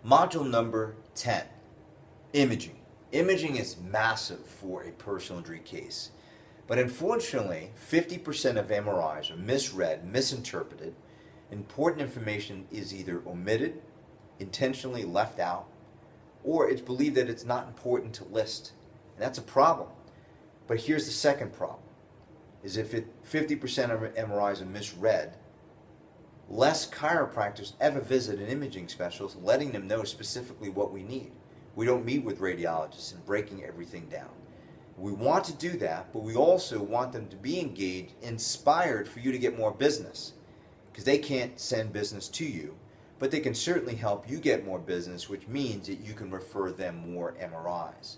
Module number 10, imaging. Imaging is massive for a personal injury case. But unfortunately, 50% of MRIs are misread, misinterpreted. Important information is either omitted, intentionally left out, or it's believed that it's not important to list. And that's a problem. But here's the second problem, is if 50% of MRIs are misread, less chiropractors ever visit an imaging specialist letting them know specifically what we need. We don't meet with radiologists and breaking everything down. We want to do that, but we also want them to be engaged, inspired for you to get more business. Because they can't send business to you, but they can certainly help you get more business, which means that you can refer them more MRIs.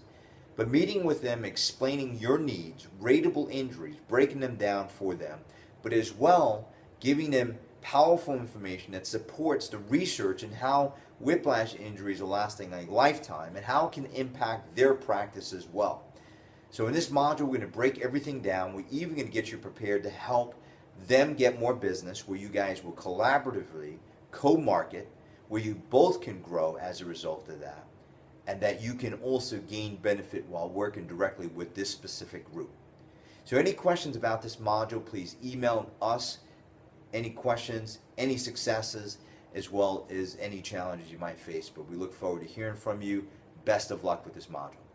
But meeting with them, explaining your needs, rateable injuries, breaking them down for them, but as well giving them powerful information that supports the research and how whiplash injuries are lasting a lifetime and how it can impact their practice as well. So in this module, we're going to break everything down. We're even going to get you prepared to help them get more business, where you guys will collaboratively co-market, where you both can grow as a result of that, and that you can also gain benefit while working directly with this specific group. So any questions about this module, please email us. Any questions, any successes, as well as any challenges you might face. But we look forward to hearing from you. Best of luck with this module.